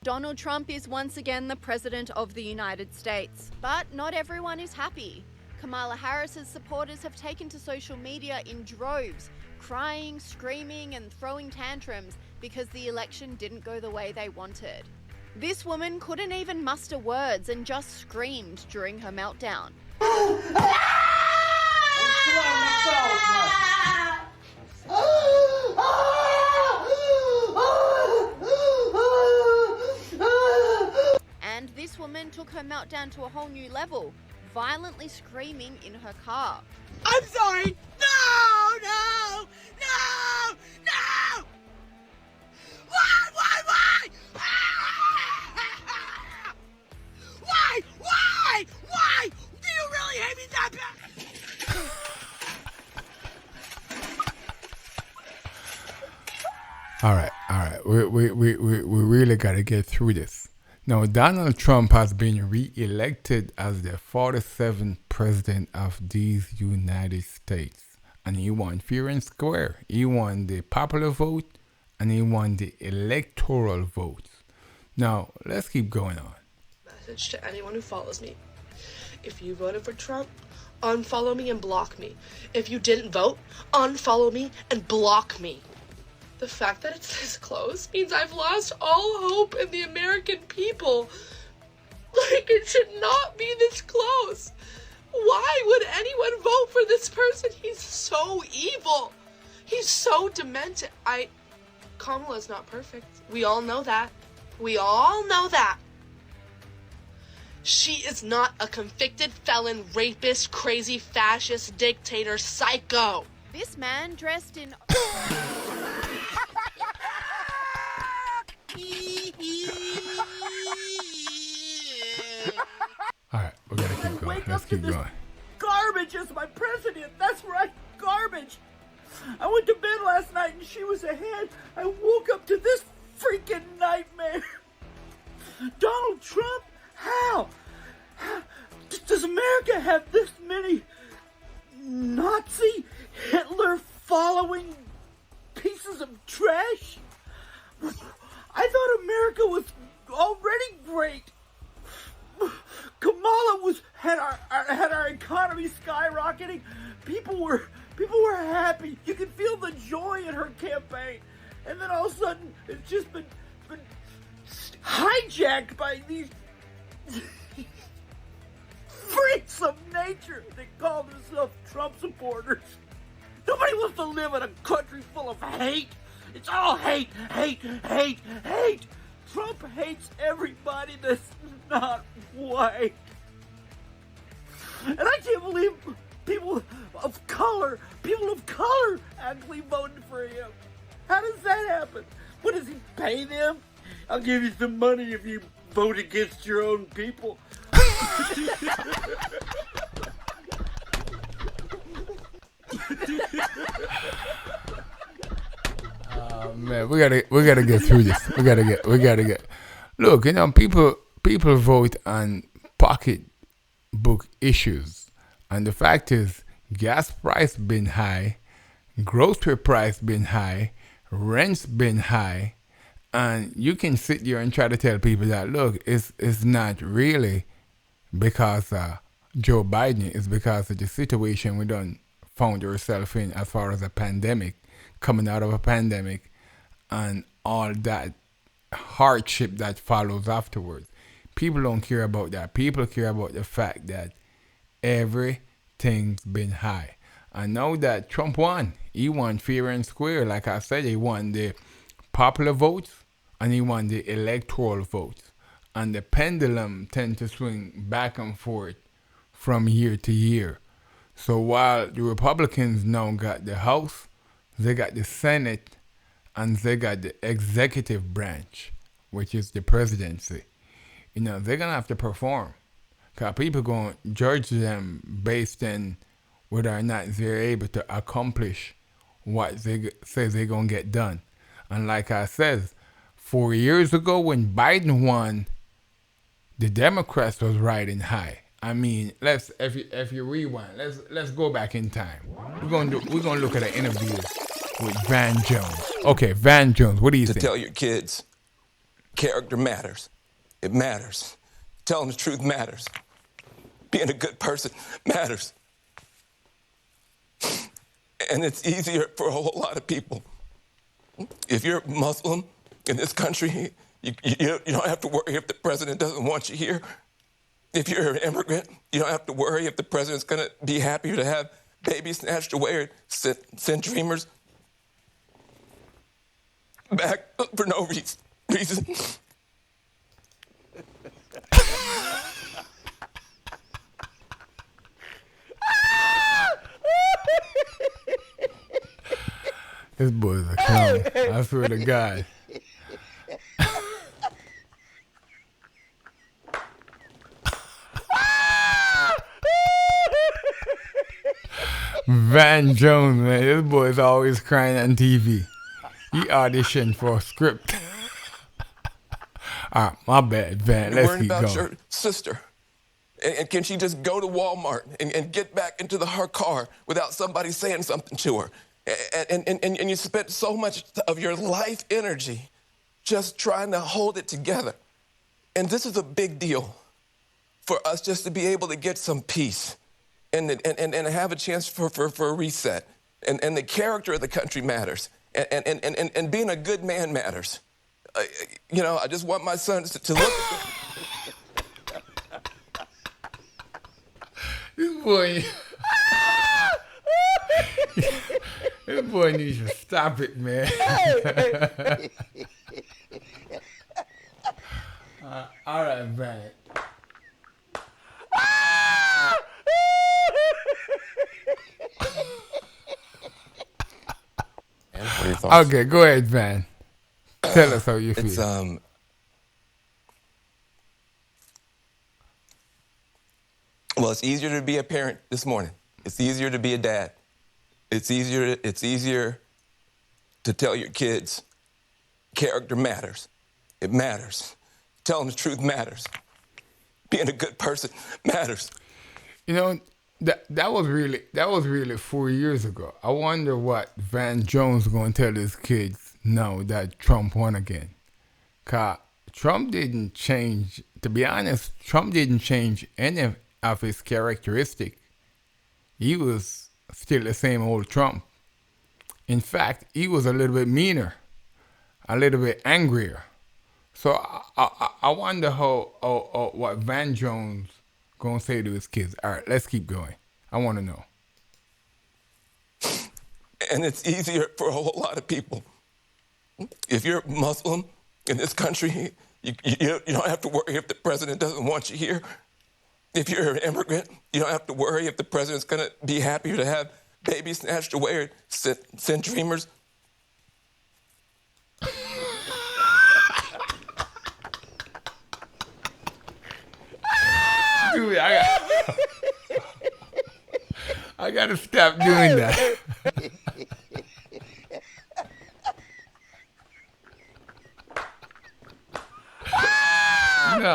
Donald Trump is once again the President of the United States. But not everyone is happy. Kamala Harris's supporters have taken to social media in droves, crying, screaming, and throwing tantrums because the election didn't go the way they wanted. This woman couldn't even muster words and just screamed during her meltdown. And this woman took her meltdown to a whole new level, violently screaming in her car. I'm sorry! No! No! No! No! Why? Why? Do you really hate me that bad? All right. We really got to get through this. Now, Donald Trump has been re-elected as the 47th president of these United States. And he won fair and square. He won the popular vote and he won the electoral votes. Now, let's keep going on. Message to anyone who follows me. If you voted for Trump, unfollow me and block me. If you didn't vote, unfollow me and block me. The fact that it's this close means I've lost all hope in the American people. Like, it should not be this close. Why would anyone vote for this person? He's so evil. He's so demented. Kamala's not perfect. We all know that. She is not a convicted felon, rapist, crazy, fascist, dictator, psycho. This man dressed in... All right, we got to keep going. Let's keep going. Garbage is my president. That's right, garbage. I went to bed last night and she was ahead. I woke up to this freaking nightmare. Donald Trump? How? Does America have this many Nazi, Hitler following pieces of trash? I thought America was already great. Kamala had our economy skyrocketing. People were happy. You could feel the joy in her campaign. And then all of a sudden, it's just been hijacked by these freaks of nature that call themselves Trump supporters. Nobody wants to live in a country full of hate. It's all hate. Trump hates everybody that's not white. And I can't believe people of color actually voted for him. How does that happen? What, does he pay them? I'll give you some money if you vote against your own people. Man, we gotta get through this. We gotta get. Look, people vote on pocketbook issues, and the fact is, gas price been high, grocery price been high, rent's been high, and you can sit there and try to tell people that look, it's not really because Joe Biden, it's because of the situation we done found ourselves in as far as a pandemic, coming out of a pandemic, and all that hardship that follows afterwards. People don't care about that. People care about the fact that everything's been high. And now that Trump won, he won fair and square. Like I said, he won the popular votes and he won the electoral votes. And the pendulum tends to swing back and forth from year to year. So while the Republicans now got the House, they got the Senate, and they got the executive branch, which is the presidency. They're going to have to perform. Because people going to judge them based on whether or not they're able to accomplish what they say they're going to get done. And like I said, 4 years ago when Biden won, the Democrats was riding high. I mean, if you rewind, let's go back in time. We're gonna look at an interview with Van Jones. Okay, Van Jones, what do you think? To tell your kids Character matters. It matters. Telling the truth matters. Being a good person matters. And it's easier for a whole lot of people. If you're Muslim in this country, you don't have to worry if the president doesn't want you here. If you're an immigrant, you don't have to worry if the president's going to be happy to have babies snatched away or send dreamers back for no reason. This boy's a clown. I swear to God. Van Jones, man. This boy's always crying on TV. He auditioned for a script. All right, my bad, Van. You're Let's worried keep about going. your sister. And can she just go to Walmart and get back into her car without somebody saying something to her? And you spent so much of your life energy just trying to hold it together. And this is a big deal for us just to be able to get some peace and have a chance for a reset. And the character of the country matters. And being a good man matters. I just want my sons to look at This boy. This boy needs to stop it, man. All right, Van. What are your thoughts? Okay, go ahead, Van. Tell us how you feel. It's well, it's easier to be a parent this morning. It's easier to be a dad. It's easier to tell your kids character matters. It matters. Telling the truth matters. Being a good person matters. You know, that was really 4 years ago. I wonder what Van Jones going to tell his kids now that Trump won again. 'Cause Trump didn't change. To be honest, Trump didn't change any of his characteristic. He was still the same old Trump. In fact, he was a little bit meaner, a little bit angrier. So I wonder how what Van Jones gonna say to his kids. All right, let's keep going. I want to know. And it's easier for a whole lot of people. If you're Muslim in this country, you don't have to worry if the president doesn't want you here. If you're an immigrant, you don't have to worry if the president's going to be happy to have babies snatched away or send dreamers. Dude, I gotta stop doing that. No,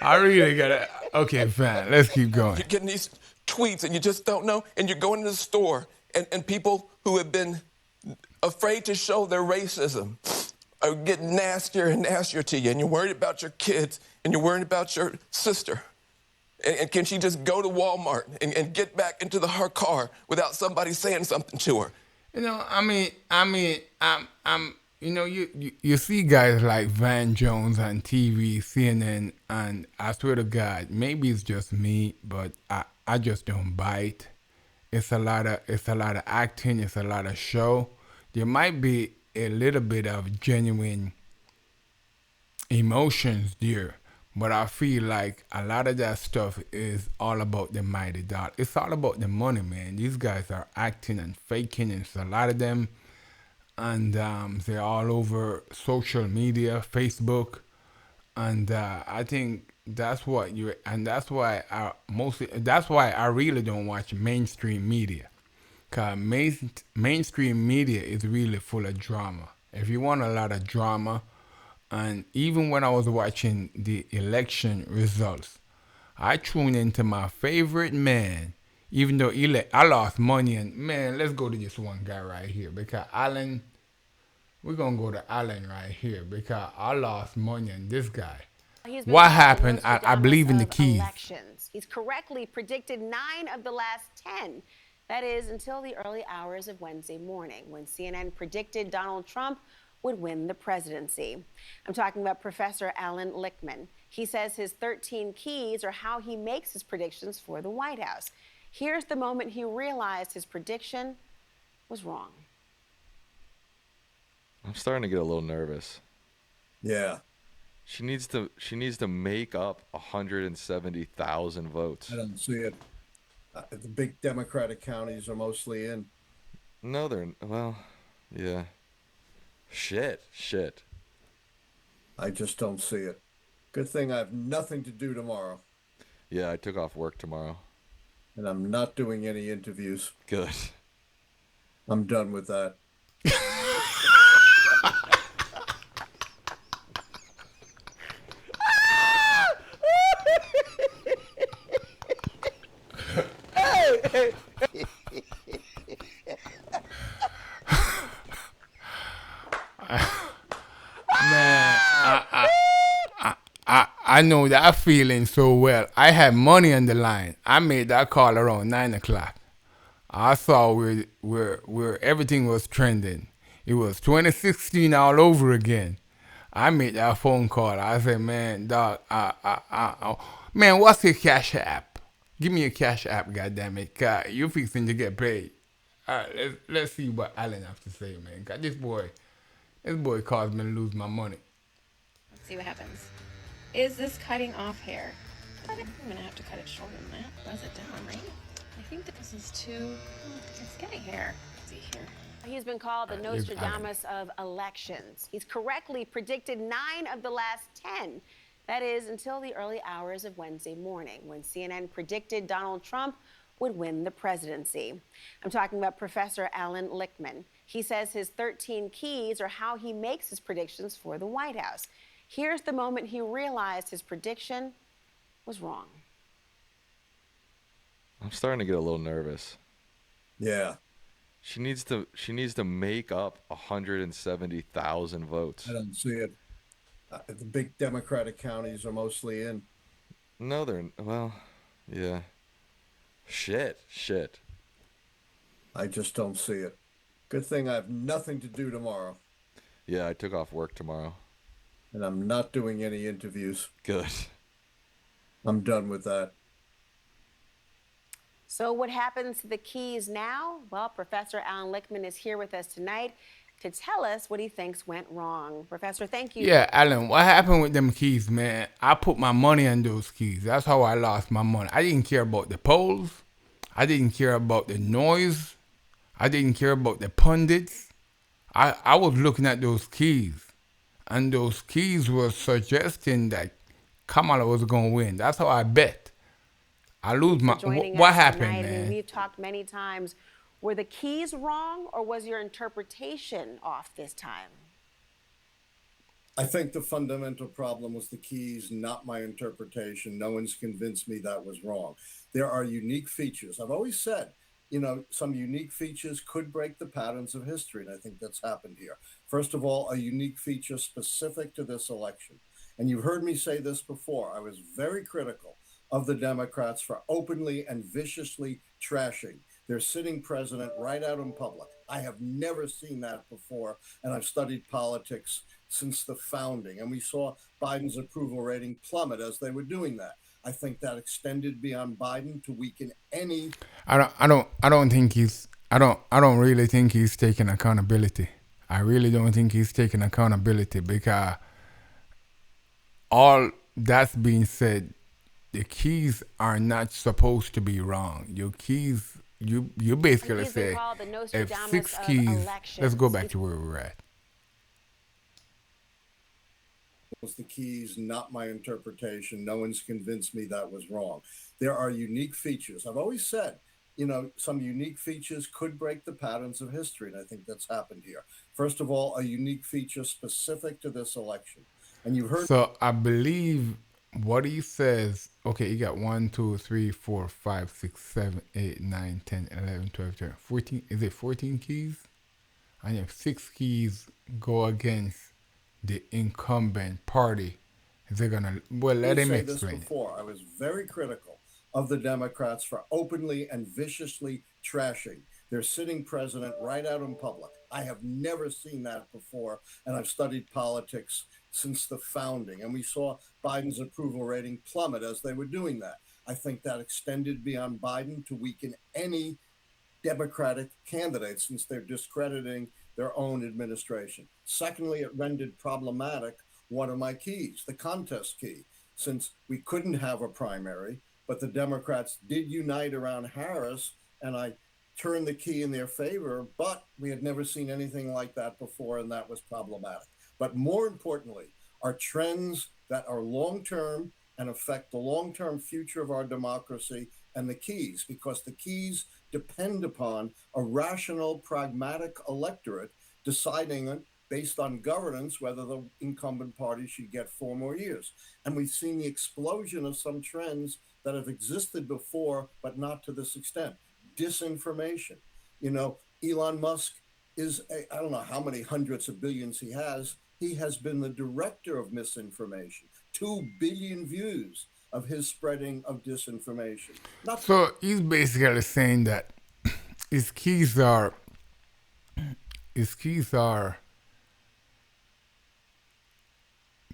I really gotta. Okay, fine. Let's keep going. You're getting these tweets and you just don't know, and you're going to the store, and people who have been afraid to show their racism are getting nastier and nastier to you, and you're worried about your kids, and you're worried about your sister. And can she just go to Walmart and get back into her car without somebody saying something to her? You know, you see guys like Van Jones on TV, CNN, and I swear to God, maybe it's just me, but I just don't buy it. It's a lot of acting, it's a lot of show. There might be a little bit of genuine emotions there, but I feel like a lot of that stuff is all about the mighty dollar. It's all about the money, man. These guys are acting and faking, and it's a lot of them. And they're all over social media, Facebook, and I think that's why I really don't watch mainstream media, cause mainstream media is really full of drama. If you want a lot of drama, and even when I was watching the election results, I tuned into my favorite man. Even though I lost money, and man, let's go to this one guy right here, because Alan We're gonna go to Allen right here because I lost money on this guy. He's been What called the happened? I Nostradamus believe in the of keys. elections. He's correctly predicted 9 of the last 10. That is until the early hours of Wednesday morning, when CNN predicted Donald Trump would win the presidency. I'm talking about Professor Alan Lichtman. He says his 13 keys are how he makes his predictions for the White House. Here's the moment he realized his prediction was wrong. I'm starting to get a little nervous. Yeah, She needs to make up 170,000 votes. I don't see it. The big Democratic counties are mostly in. No, well, yeah. Shit. I just don't see it. Good thing I have nothing to do tomorrow, Yeah, I took off work tomorrow. and I'm not doing any interviews. Good. I'm done with that. Man, I know that feeling so well. I had money on the line. I made that call around 9 o'clock. I saw where everything was trending. It was 2016 all over again. I made that phone call. I said, man, dog, man, what's your Cash App? Give me a Cash App, goddammit. God, you fixing to get paid. All right, let's see what Allen has to say, man. God, this boy caused me to lose my money. Let's see what happens. Is this cutting off hair? I'm gonna have to cut it shorter than that. Buzz it down, right? I think that this is too. It's getting hair. Let's see here. He's been called the Nostradamus of elections. He's correctly predicted 9 of the last 10. That is until the early hours of Wednesday morning, when CNN predicted Donald Trump would win the presidency. I'm talking about Professor Alan Lichtman. He says his 13 keys are how he makes his predictions for the White House. Here's the moment he realized his prediction was wrong. I'm starting to get a little nervous. Yeah, She needs to make up 170,000 votes. I don't see it. The big Democratic counties are mostly in. No, well, yeah. Shit. I just don't see it. Good thing I have nothing to do tomorrow, Yeah, I took off work tomorrow. and I'm not doing any interviews. Good. I'm done with that. So what happens to the keys now? Well, Professor Alan Lichtman is here with us tonight to tell us what he thinks went wrong. Professor, thank you. Yeah, Alan, what happened with them keys, man? I put my money on those keys. That's how I lost my money. I didn't care about the polls. I didn't care about the noise. I didn't care about the pundits. I was looking at those keys, and those keys were suggesting that Kamala was going to win. That's how I bet. I lose my. Joining What us happened, tonight. I mean, man? we've talked many times. Were the keys wrong, or was your interpretation off this time? I think the fundamental problem was the keys, not my interpretation. No one's convinced me that was wrong. There are unique features. I've always said, some unique features could break the patterns of history, and I think that's happened here. First of all, a unique feature specific to this election. And you've heard me say this before. I was very critical of the Democrats for openly and viciously trashing their sitting president right out in public. I have never seen that before, and I've studied politics since the founding, and we saw Biden's approval rating plummet as they were doing that. I think that extended beyond Biden to weaken any. I don't really think he's taking accountability. I really don't think he's taking accountability because all that's being said, the keys are not supposed to be wrong. Your keys, you basically He's been say, called the if Nostradamus 6 of keys, let's elections. go back to where we're at. Was the keys, not my interpretation. No one's convinced me that was wrong. There are unique features. I've always said, some unique features could break the patterns of history, and I think that's happened here. First of all, a unique feature specific to this election. And you've heard. So I believe what he says, okay, you got 1, 2, 3, 4, 5, 6, 7, 8, 9, 10, 11, 12, 13, 14. Is it 14 keys? And if 6 keys go against the incumbent party, they're gonna, well, let me him say this explain it. before. I was very critical of the Democrats for openly and viciously trashing their sitting president right out in public. I have never seen that before, and I've studied politics since the founding, and we saw Biden's approval rating plummet as they were doing that. I think that extended beyond Biden to weaken any Democratic candidate since they're discrediting their own administration. Secondly, it rendered problematic one of my keys, the contest key, since we couldn't have a primary, but the Democrats did unite around Harris, and I turned the key in their favor, but we had never seen anything like that before, and that was problematic. But more importantly, are trends that are long-term and affect the long-term future of our democracy and the keys, because the keys depend upon a rational, pragmatic electorate deciding based on governance whether the incumbent party should get 4 more years. And we've seen the explosion of some trends that have existed before, but not to this extent. Disinformation. You know, Elon Musk is, I don't know how many hundreds of billions he has. He has been the director of misinformation. 2 billion views of his spreading of disinformation. So he's basically saying that his keys are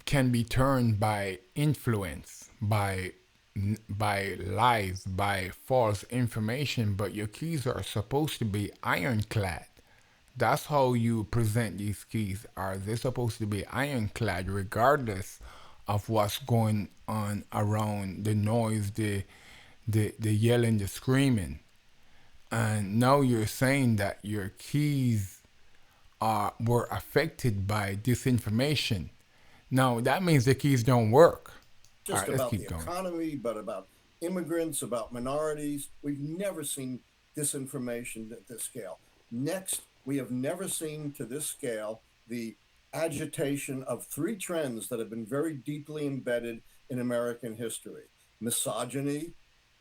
can be turned by influence, by lies, by false information, but your keys are supposed to be ironclad. That's how you present these keys. Are they supposed to be ironclad regardless of what's going on around, the noise, the yelling, the screaming? And now you're saying that your keys were affected by disinformation. Now that means the keys don't work. Just All right, about let's keep the going. economy, but about immigrants, about minorities. We've never seen disinformation at this scale. Next, we have never seen to this scale the agitation of 3 trends that have been very deeply embedded in American history: misogyny,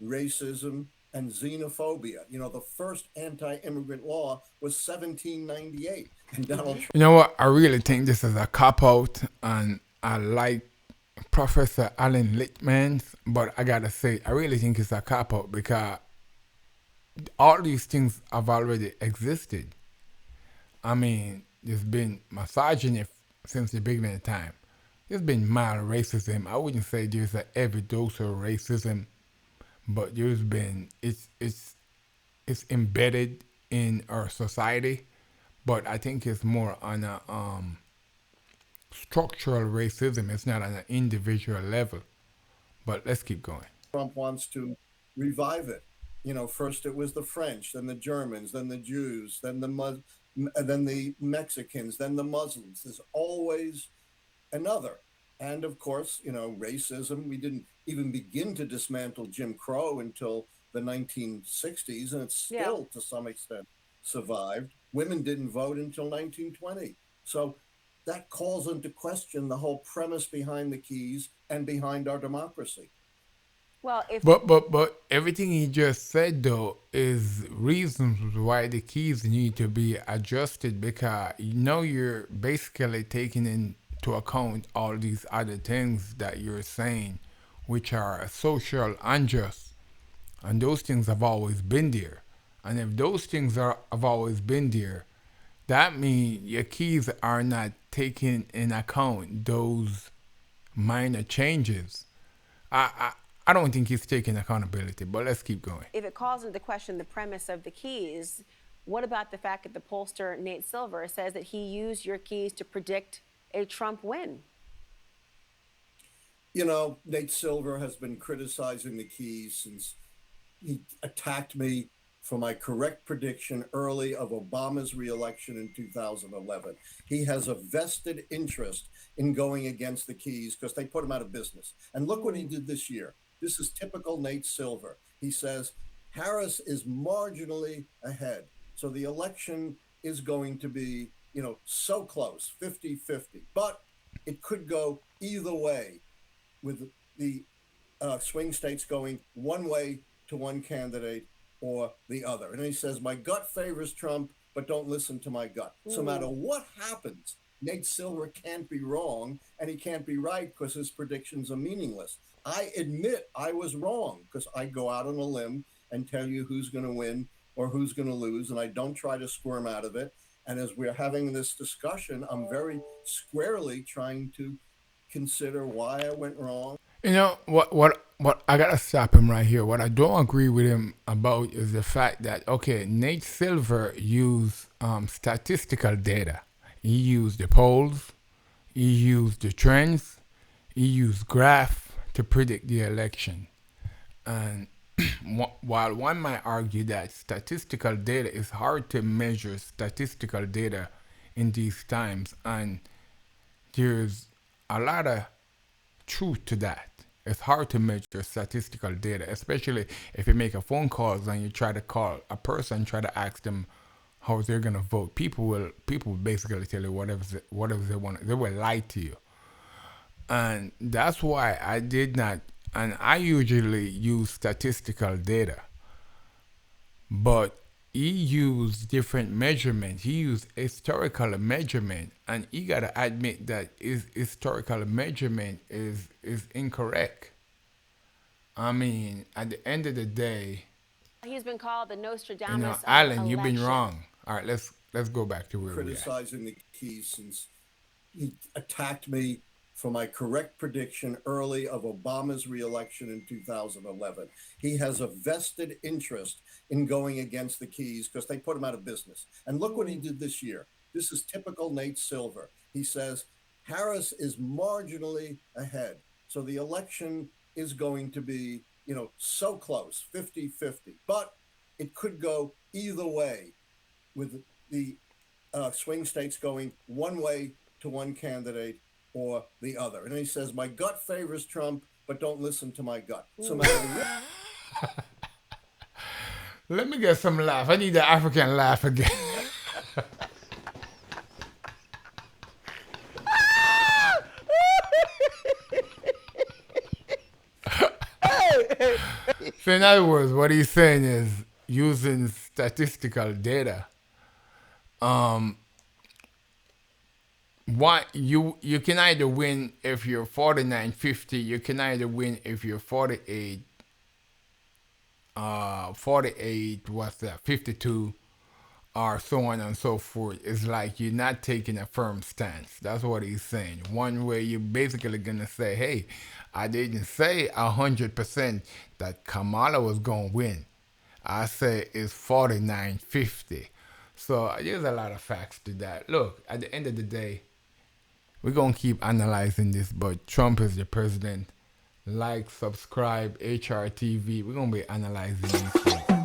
racism, and xenophobia. You know, the first anti-immigrant law was 1798, and Donald Trump. You know what? I really think this is a cop-out, and I like Professor Alan Lichtman, but I gotta say, I really think it's a cop-out because all these things have already existed. I mean, there's been misogyny since the beginning of time. There's been mild racism. I wouldn't say there's a heavy dose of racism, but there's been, it's embedded in our society. But I think it's more on a structural racism. It's not on an individual level. But let's keep going. Trump wants to revive it. You know, first it was the French, then the Germans, then the Jews, then the Mexicans, then the Muslims. There's always another. And of course, you know, racism, we didn't even begin to dismantle Jim Crow until the 1960s, and it's still to some extent survived. Women didn't vote until 1920. So that calls into question the whole premise behind the keys and behind our democracy. Well, if But everything he just said though is reasons why the keys need to be adjusted, because you know you're basically taking into account all these other things that you're saying, which are social unjust, and those things have always been there. And if those things have always been there, that means your keys are not taking in account those minor changes. I don't think he's taking accountability, but let's keep going. If it calls into question the premise of the keys, what about the fact that the pollster Nate Silver says that he used your keys to predict a Trump win? You know, Nate Silver has been criticizing the keys since he attacked me for my correct prediction early of Obama's reelection in 2011. He has a vested interest in going against the keys because they put him out of business. And look what he did this year. This is typical Nate Silver. He says Harris is marginally ahead. So the election is going to be, you know, so close, 50-50. But it could go either way, with the swing states going one way to one candidate or the other. And he says, my gut favors Trump, but don't listen to my gut. So no matter what happens, Nate Silver can't be wrong and he can't be right because his predictions are meaningless. I admit I was wrong because I go out on a limb and tell you who's going to win or who's going to lose, and I don't try to squirm out of it. And as we're having this discussion, I'm very squarely trying to consider why I went wrong. You know what I gotta stop him right here. What I don't agree with him about is the fact that, okay, Nate Silver used statistical data. He used the polls, he used the trends, he used graph to predict the election. And while one might argue that statistical data is hard to measure statistical data in these times, and there's a lot of truth to that. It's hard to measure statistical data, especially if you make a phone call and you try to call a person, try to ask them how they're gonna vote. People will basically tell you whatever they want. They will lie to you, and that's why I did not. And I usually use statistical data, but he used different measurements. He used historical measurement, and you gotta admit that his historical measurement is incorrect. I mean, at the end of the day, he's been called the Nostradamus. you know, of Alan, you've been election. wrong. All right, let's go back to where we are. Criticizing the keys since he attacked me for my correct prediction early of Obama's reelection in 2011. He has a vested interest in going against the Keys because they put him out of business. And look what he did this year. This is typical Nate Silver. He says Harris is marginally ahead. So the election is going to be, so close, 50-50. But it could go either way with the swing states going one way to one candidate or the other. And he says, my gut favors Trump, but don't listen to my gut. So no matter what. Let me get some laugh. I need the African laugh again. So in other words, what he's saying is using statistical data. What you can either win if you're 49-50, you can either win if you're 48 what's that, 52, or so on and so forth. It's like you're not taking a firm stance. That's what he's saying. One way you're basically gonna say, hey, I didn't say 100% that Kamala was gonna win. I say it's 49-50. So there's a lot of facts to that. Look, at the end of the day, we're going to keep analyzing this, but Trump is the president. Like, subscribe, HRTV. We're going to be analyzing these things.